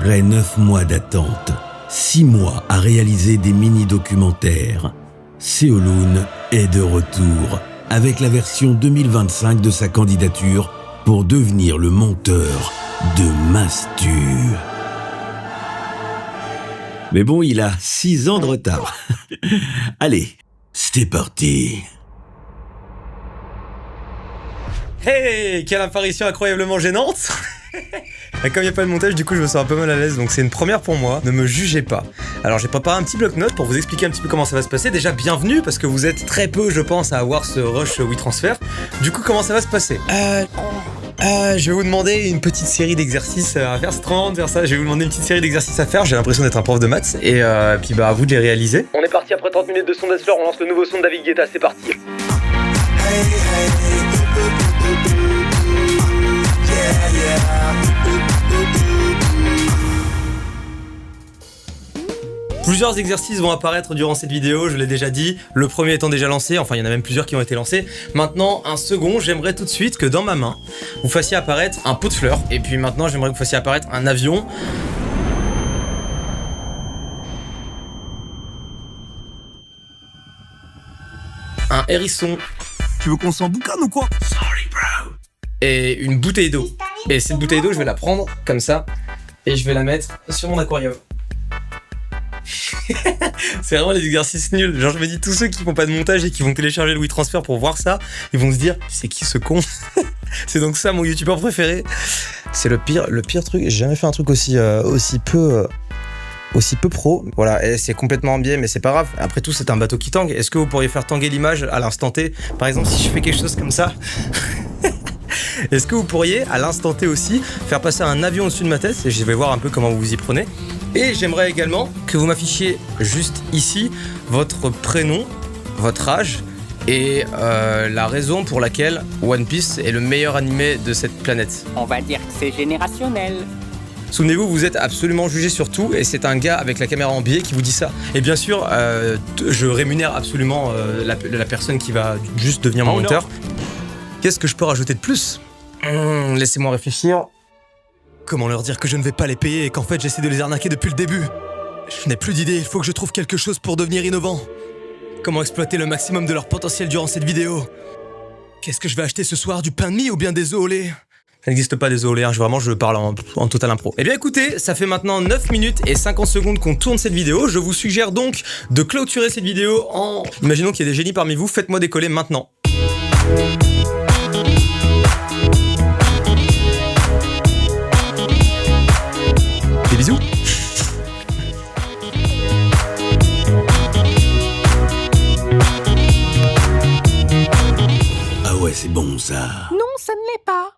Après 9 mois d'attente, 6 mois à réaliser des mini-documentaires, Seoloun est de retour avec la version 2025 de sa candidature pour devenir le monteur de Mastu. Mais bon, il a 6 ans de retard. Allez, c'est parti. Hey, quelle apparition incroyablement gênante. Et comme il n'y a pas de montage, du coup je me sens un peu mal à l'aise, donc c'est une première pour moi. Ne me jugez pas. Alors j'ai préparé un petit bloc-notes pour vous expliquer un petit peu comment ça va se passer. Déjà bienvenue, parce que vous êtes très peu je pense à avoir ce rush WeTransfer. Du coup comment ça va se passer je vais vous demander une petite série d'exercices à faire, c'est trop marrant de faire ça. Je vais vous demander une petite série d'exercices à faire, j'ai l'impression d'être un prof de maths. Et puis bah à vous de les réaliser. On est parti après 30 minutes de son d'Hustler, on lance le nouveau son de David Guetta, c'est parti. Plusieurs exercices vont apparaître durant cette vidéo, je l'ai déjà dit, le premier étant déjà lancé, enfin il y en a même plusieurs qui ont été lancés. Maintenant, un second, j'aimerais tout de suite que dans ma main, vous fassiez apparaître un pot de fleurs. Et puis maintenant, j'aimerais que vous fassiez apparaître un avion. Un hérisson. Tu veux qu'on s'en boucane ou quoi? Sorry bro. Et une bouteille d'eau. Et cette bouteille d'eau, je vais la prendre comme ça et je vais la mettre sur mon aquarium. C'est vraiment les exercices nuls. Genre je me dis, tous ceux qui font pas de montage et qui vont télécharger le WeTransfer pour voir ça, ils vont se dire, c'est qui ce con? C'est donc ça mon youtubeur préféré. C'est le pire truc. J'ai jamais fait un truc aussi peu pro. Voilà, et c'est complètement en biais, mais c'est pas grave. Après tout, c'est un bateau qui tangue. Est-ce que vous pourriez faire tanguer l'image à l'instant T? Par exemple, si je fais quelque chose comme ça. Est-ce que vous pourriez, à l'instant T aussi, faire passer un avion au-dessus de ma tête? Et je vais voir un peu comment vous vous y prenez. Et j'aimerais également que vous m'affichiez juste ici votre prénom, votre âge et la raison pour laquelle One Piece est le meilleur animé de cette planète. On va dire que c'est générationnel. Souvenez-vous, vous êtes absolument jugé sur tout et c'est un gars avec la caméra en biais qui vous dit ça. Et bien sûr, je rémunère absolument la personne qui va juste devenir mon monteur. Qu'est-ce que je peux rajouter de plus? Laissez-moi réfléchir. Comment leur dire que je ne vais pas les payer et qu'en fait j'essaie de les arnaquer depuis le début? Je n'ai plus d'idée, il faut que je trouve quelque chose pour devenir innovant. Comment exploiter le maximum de leur potentiel durant cette vidéo? Qu'est-ce que je vais acheter ce soir, du pain de mie ou bien des œufs au lait? Ça n'existe pas des œufs au lait, je parle en total impro. Eh bien écoutez, ça fait maintenant 9 minutes et 50 secondes qu'on tourne cette vidéo. Je vous suggère donc de clôturer cette vidéo en... Imaginons qu'il y ait des génies parmi vous, faites-moi décoller maintenant. Des bisous. Ah ouais, c'est bon ça. Non, ça ne l'est pas.